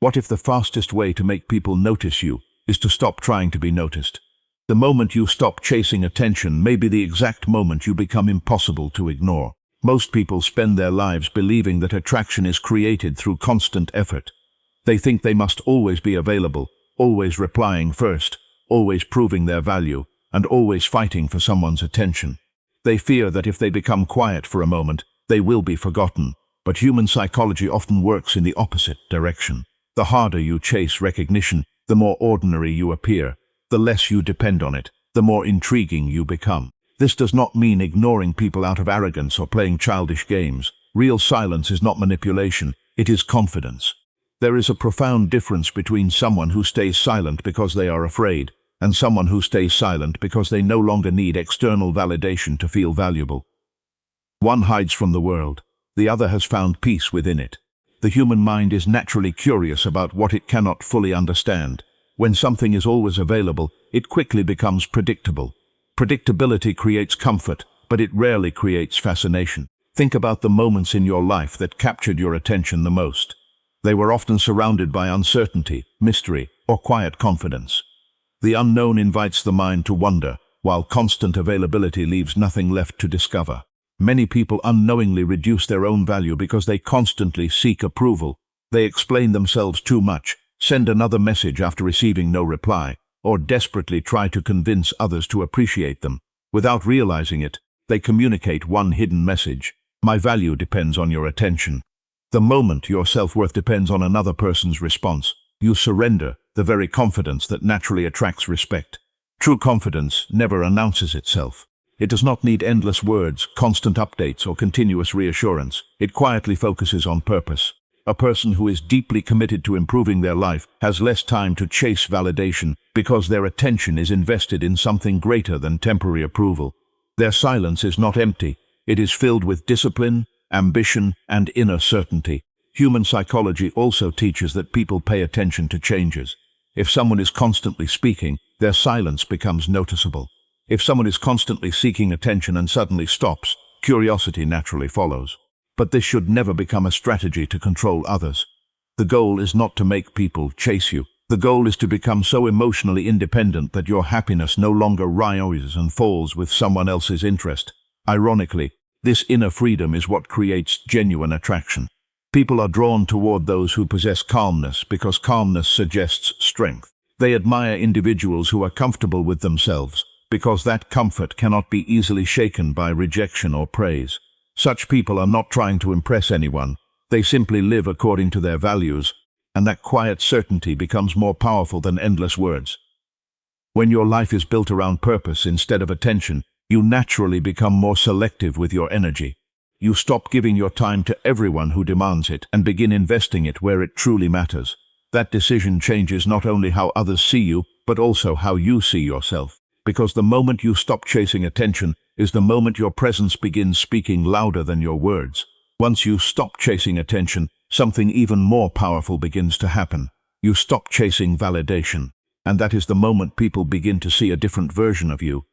What if the fastest way to make people notice you is to stop trying to be noticed? The moment you stop chasing attention may be the exact moment you become impossible to ignore. Most people spend their lives believing that attraction is created through constant effort. They think they must always be available, always replying first, always proving their value, and always fighting for someone's attention. They fear that if they become quiet for a moment, they will be forgotten. But human psychology often works in the opposite direction. The harder you chase recognition, the more ordinary you appear. The less you depend on it, the more intriguing you become. This does not mean ignoring people out of arrogance or playing childish games. Real silence is not manipulation, it is confidence. There is a profound difference between someone who stays silent because they are afraid, and someone who stays silent because they no longer need external validation to feel valuable. One hides from the world, the other has found peace within it. The human mind is naturally curious about what it cannot fully understand. When something is always available, it quickly becomes predictable. Predictability creates comfort, but it rarely creates fascination. Think about the moments in your life that captured your attention the most. They were often surrounded by uncertainty, mystery, or quiet confidence. The unknown invites the mind to wonder, while constant availability leaves nothing left to discover. Many people unknowingly reduce their own value because they constantly seek approval. They explain themselves too much, send another message after receiving no reply, or desperately try to convince others to appreciate them. Without realizing it, they communicate one hidden message: my value depends on your attention. The moment your self-worth depends on another person's response, you surrender the very confidence that naturally attracts respect. True confidence never announces itself. It does not need endless words, constant updates, or continuous reassurance. It quietly focuses on purpose. A person who is deeply committed to improving their life has less time to chase validation because their attention is invested in something greater than temporary approval. Their silence is not empty. It is filled with discipline, ambition, and inner certainty. Human psychology also teaches that people pay attention to changes. If someone is constantly speaking, their silence becomes noticeable. If someone is constantly seeking attention and suddenly stops, curiosity naturally follows. But this should never become a strategy to control others. The goal is not to make people chase you. The goal is to become so emotionally independent that your happiness no longer rises and falls with someone else's interest. Ironically, this inner freedom is what creates genuine attraction. People are drawn toward those who possess calmness because calmness suggests strength. They admire individuals who are comfortable with themselves, because that comfort cannot be easily shaken by rejection or praise. Such people are not trying to impress anyone. They simply live according to their values, and that quiet certainty becomes more powerful than endless words. When your life is built around purpose instead of attention, you naturally become more selective with your energy. You stop giving your time to everyone who demands it and begin investing it where it truly matters. That decision changes not only how others see you, but also how you see yourself. Because the moment you stop chasing attention is the moment your presence begins speaking louder than your words. Once you stop chasing attention, something even more powerful begins to happen. You stop chasing validation, and that is the moment people begin to see a different version of you.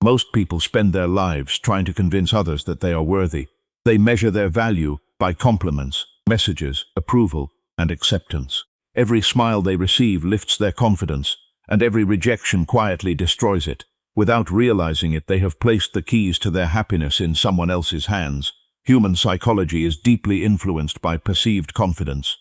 Most people spend their lives trying to convince others that they are worthy. They measure their value by compliments, messages, approval, and acceptance. Every smile they receive lifts their confidence, and every rejection quietly destroys it. Without realizing it, they have placed the keys to their happiness in someone else's hands. Human psychology is deeply influenced by perceived confidence.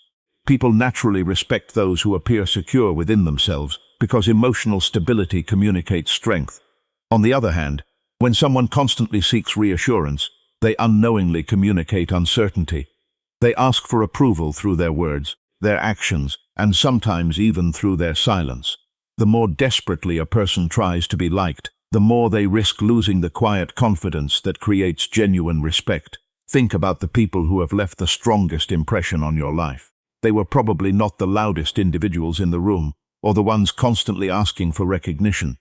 People naturally respect those who appear secure within themselves because emotional stability communicates strength. On the other hand, when someone constantly seeks reassurance, they unknowingly communicate uncertainty. They ask for approval through their words, their actions, and sometimes even through their silence. The more desperately a person tries to be liked, the more they risk losing the quiet confidence that creates genuine respect. Think about the people who have left the strongest impression on your life. They were probably not the loudest individuals in the room, or the ones constantly asking for recognition.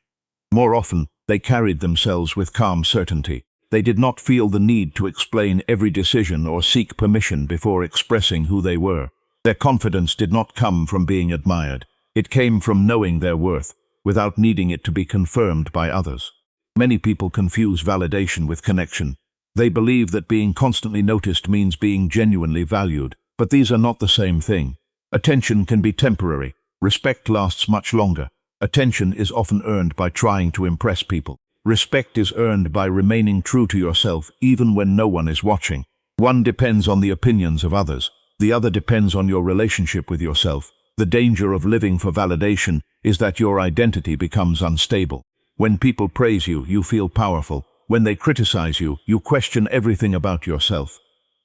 More often, they carried themselves with calm certainty. They did not feel the need to explain every decision or seek permission before expressing who they were. Their confidence did not come from being admired. It came from knowing their worth, without needing it to be confirmed by others. Many people confuse validation with connection. They believe that being constantly noticed means being genuinely valued, but these are not the same thing. Attention can be temporary. Respect lasts much longer. Attention is often earned by trying to impress people. Respect is earned by remaining true to yourself even when no one is watching. One depends on the opinions of others. The other depends on your relationship with yourself. The danger of living for validation is that your identity becomes unstable. When people praise you, you feel powerful. When they criticize you, you question everything about yourself.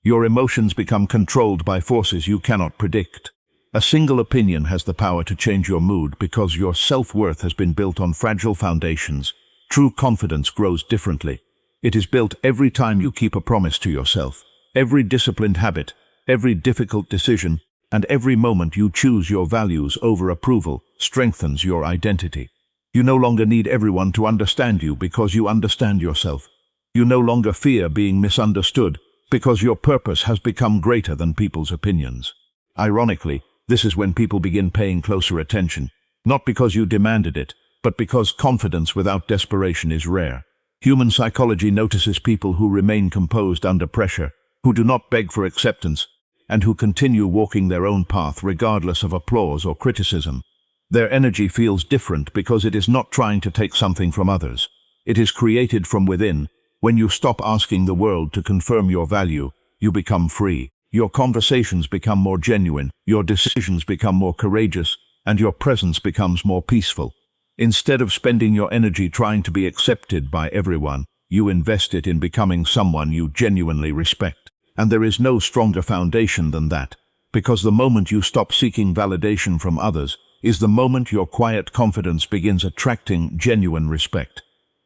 Your emotions become controlled by forces you cannot predict. A single opinion has the power to change your mood because your self-worth has been built on fragile foundations. True confidence grows differently. It is built every time you keep a promise to yourself. Every disciplined habit, every difficult decision, and every moment you choose your values over approval strengthens your identity. You no longer need everyone to understand you because you understand yourself. You no longer fear being misunderstood because your purpose has become greater than people's opinions. Ironically, this is when people begin paying closer attention, not because you demanded it, but because confidence without desperation is rare. Human psychology notices people who remain composed under pressure, who do not beg for acceptance, and who continue walking their own path regardless of applause or criticism. Their energy feels different because it is not trying to take something from others. It is created from within. When you stop asking the world to confirm your value, you become free. Your conversations become more genuine, your decisions become more courageous, and your presence becomes more peaceful. Instead of spending your energy trying to be accepted by everyone, you invest it in becoming someone you genuinely respect. And there is no stronger foundation than that, because the moment you stop seeking validation from others is the moment your quiet confidence begins attracting genuine respect.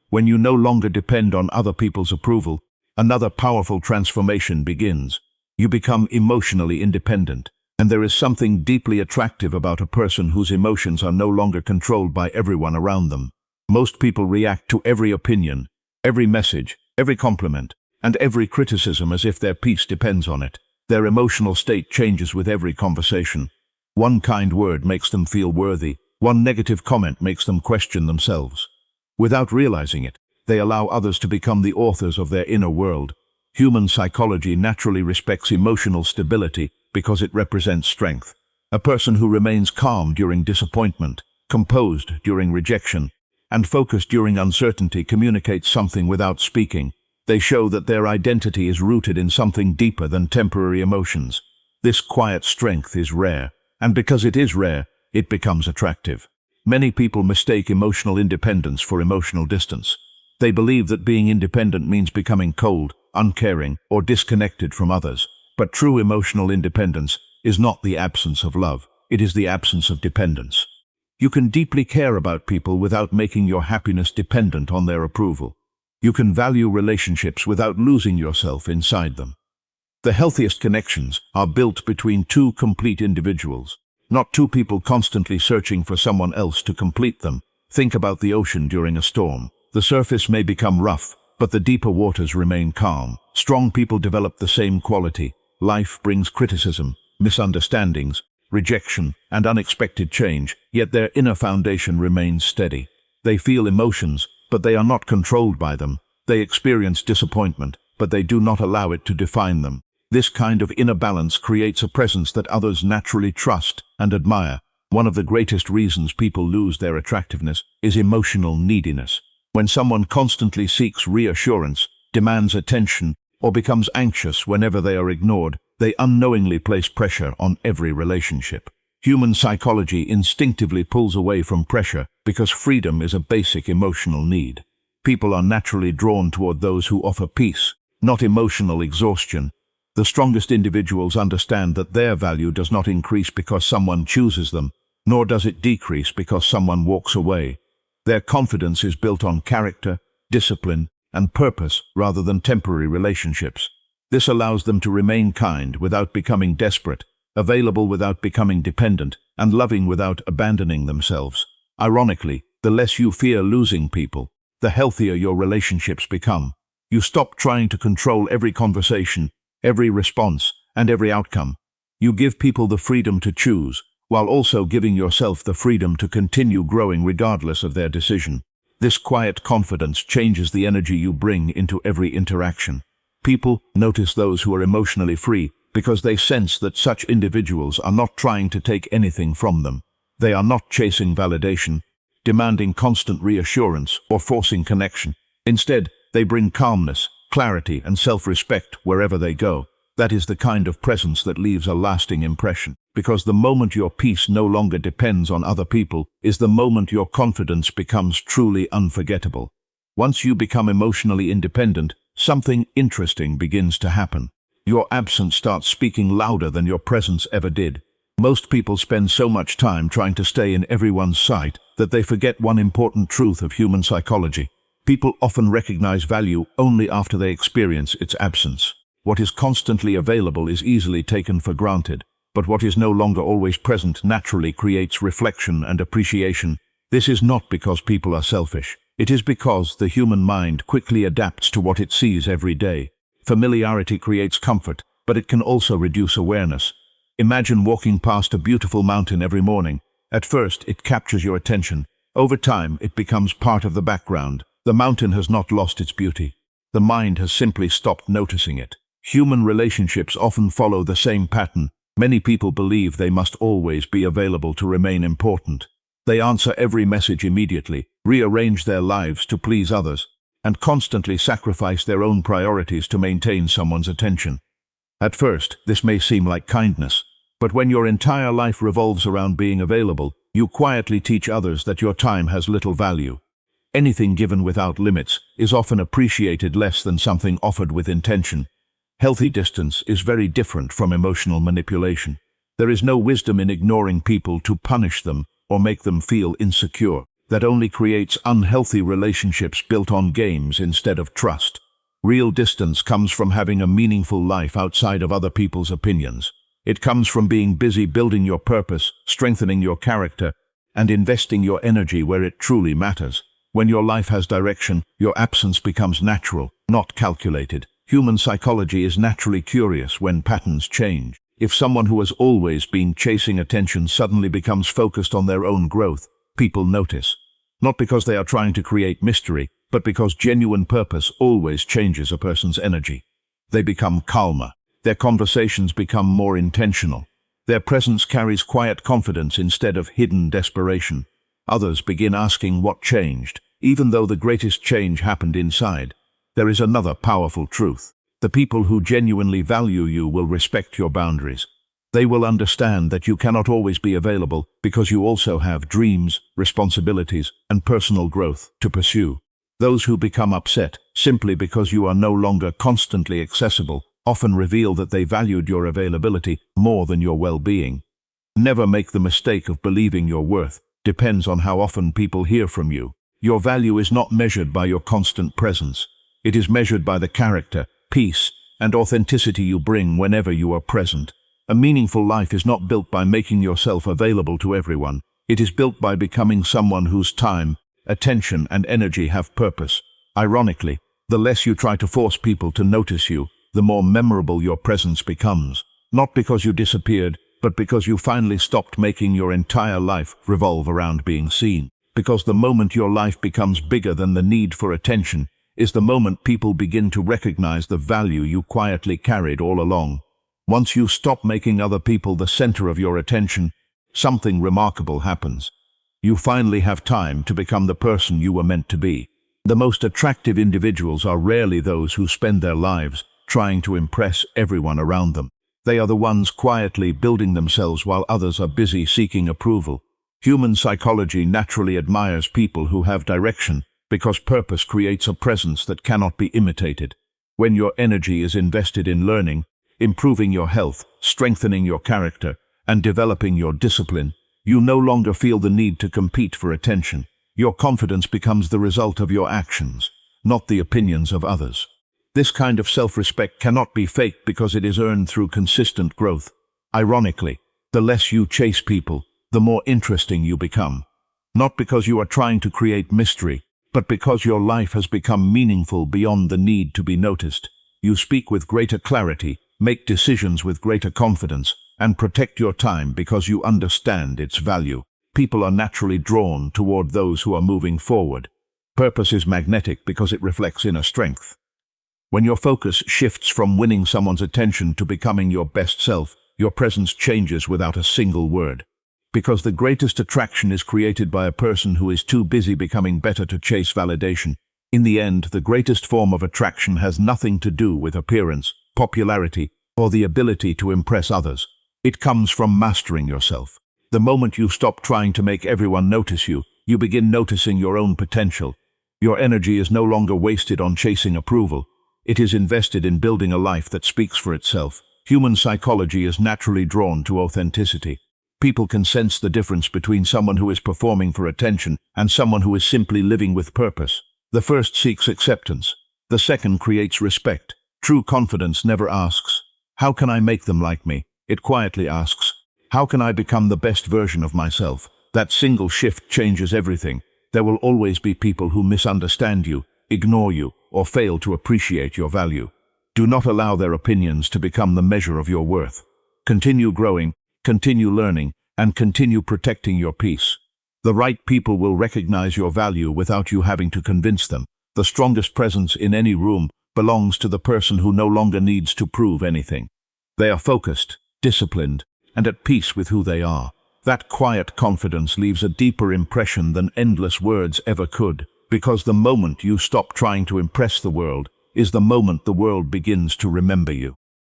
When you no longer depend on other people's approval, another powerful transformation begins. You become emotionally independent, and there is something deeply attractive about a person whose emotions are no longer controlled by everyone around them. Most people react to every opinion, every message, every compliment, and every criticism as if their peace depends on it. Their emotional state changes with every conversation. One kind word makes them feel worthy. One negative comment makes them question themselves. Without realizing it, they allow others to become the authors of their inner world. Human psychology naturally respects emotional stability because it represents strength. A person who remains calm during disappointment, composed during rejection, and focused during uncertainty communicates something without speaking. They show that their identity is rooted in something deeper than temporary emotions. This quiet strength is rare, and because it is rare, it becomes attractive. Many people mistake emotional independence for emotional distance. They believe that being independent means becoming cold, uncaring, or disconnected from others. But true emotional independence is not the absence of love, it is the absence of dependence. You can deeply care about people without making your happiness dependent on their approval. You can value relationships without losing yourself inside them. The healthiest connections are built between two complete individuals, not two people constantly searching for someone else to complete them. Think about the ocean during a storm. The surface may become rough, but the deeper waters remain calm. Strong people develop the same quality. Life brings criticism, misunderstandings, rejection, and unexpected change, yet their inner foundation remains steady. They feel emotions, but they are not controlled by them. They experience disappointment, but they do not allow it to define them. This kind of inner balance creates a presence that others naturally trust and admire. One of the greatest reasons people lose their attractiveness is emotional neediness. When someone constantly seeks reassurance, demands attention, or becomes anxious whenever they are ignored, they unknowingly place pressure on every relationship. Human psychology instinctively pulls away from pressure because freedom is a basic emotional need. People are naturally drawn toward those who offer peace, not emotional exhaustion. The strongest individuals understand that their value does not increase because someone chooses them, nor does it decrease because someone walks away. Their confidence is built on character, discipline, and purpose rather than temporary relationships. This allows them to remain kind without becoming desperate, available without becoming dependent, and loving without abandoning themselves. Ironically, the less you fear losing people, the healthier your relationships become. You stop trying to control every conversation, every response, and every outcome. You give people the freedom to choose, while also giving yourself the freedom to continue growing regardless of their decision. This quiet confidence changes the energy you bring into every interaction. People notice those who are emotionally free because they sense that such individuals are not trying to take anything from them. They are not chasing validation, demanding constant reassurance, or forcing connection. Instead, they bring calmness, clarity, and self-respect wherever they go. That is the kind of presence that leaves a lasting impression, because the moment your peace no longer depends on other people is the moment your confidence becomes truly unforgettable. Once you become emotionally independent, something interesting begins to happen. Your absence starts speaking louder than your presence ever did. Most people spend so much time trying to stay in everyone's sight that they forget one important truth of human psychology. People often recognize value only after they experience its absence. What is constantly available is easily taken for granted, but what is no longer always present naturally creates reflection and appreciation. This is not because people are selfish. It is because the human mind quickly adapts to what it sees every day. Familiarity creates comfort, but it can also reduce awareness. Imagine walking past a beautiful mountain every morning. At first, it captures your attention. Over time, it becomes part of the background. The mountain has not lost its beauty. The mind has simply stopped noticing it. Human relationships often follow the same pattern. Many people believe they must always be available to remain important. They answer every message immediately, rearrange their lives to please others, and constantly sacrifice their own priorities to maintain someone's attention. At first, this may seem like kindness, but when your entire life revolves around being available, you quietly teach others that your time has little value. Anything given without limits is often appreciated less than something offered with intention. Healthy distance is very different from emotional manipulation. There is no wisdom in ignoring people to punish them or make them feel insecure. That only creates unhealthy relationships built on games instead of trust. Real distance comes from having a meaningful life outside of other people's opinions. It comes from being busy building your purpose, strengthening your character, and investing your energy where it truly matters. When your life has direction, your absence becomes natural, not calculated. Human psychology is naturally curious when patterns change. If someone who has always been chasing attention suddenly becomes focused on their own growth, people notice. Not because they are trying to create mystery, but because genuine purpose always changes a person's energy. They become calmer. Their conversations become more intentional. Their presence carries quiet confidence instead of hidden desperation. Others begin asking what changed, even though the greatest change happened inside. There is another powerful truth. The people who genuinely value you will respect your boundaries. They will understand that you cannot always be available because you also have dreams, responsibilities, and personal growth to pursue. Those who become upset simply because you are no longer constantly accessible often reveal that they valued your availability more than your well-being. Never make the mistake of believing your worth depends on how often people hear from you. Your value is not measured by your constant presence. It is measured by the character, peace, and authenticity you bring whenever you are present. A meaningful life is not built by making yourself available to everyone. It is built by becoming someone whose time, attention, and energy have purpose. Ironically, the less you try to force people to notice you, the more memorable your presence becomes. Not because you disappeared, but because you finally stopped making your entire life revolve around being seen. Because the moment your life becomes bigger than the need for attention is the moment people begin to recognize the value you quietly carried all along. Once you stop making other people the center of your attention, something remarkable happens. You finally have time to become the person you were meant to be. The most attractive individuals are rarely those who spend their lives trying to impress everyone around them. They are the ones quietly building themselves while others are busy seeking approval. Human psychology naturally admires people who have direction because purpose creates a presence that cannot be imitated. When your energy is invested in learning, improving your health, strengthening your character, and developing your discipline, you no longer feel the need to compete for attention. Your confidence becomes the result of your actions, not the opinions of others. This kind of self-respect cannot be faked because it is earned through consistent growth. Ironically, the less you chase people, the more interesting you become. Not because you are trying to create mystery, but because your life has become meaningful beyond the need to be noticed. You speak with greater clarity, make decisions with greater confidence, and protect your time because you understand its value. People are naturally drawn toward those who are moving forward. Purpose is magnetic because it reflects inner strength. When your focus shifts from winning someone's attention to becoming your best self, your presence changes without a single word. Because the greatest attraction is created by a person who is too busy becoming better to chase validation. In the end, the greatest form of attraction has nothing to do with appearance, popularity, or the ability to impress others. It comes from mastering yourself. The moment you stop trying to make everyone notice you, you begin noticing your own potential. Your energy is no longer wasted on chasing approval. It is invested in building a life that speaks for itself. Human psychology is naturally drawn to authenticity. People can sense the difference between someone who is performing for attention and someone who is simply living with purpose. The first seeks acceptance. The second creates respect. True confidence never asks, "How can I make them like me?" It quietly asks, "How can I become the best version of myself?" That single shift changes everything. There will always be people who misunderstand you, ignore you, or fail to appreciate your value. Do not allow their opinions to become the measure of your worth. Continue growing, continue learning, and continue protecting your peace. The right people will recognize your value without you having to convince them. The strongest presence in any room belongs to the person who no longer needs to prove anything. They are focused, disciplined, and at peace with who they are. That quiet confidence leaves a deeper impression than endless words ever could, because the moment you stop trying to impress the world is the moment the world begins to remember you.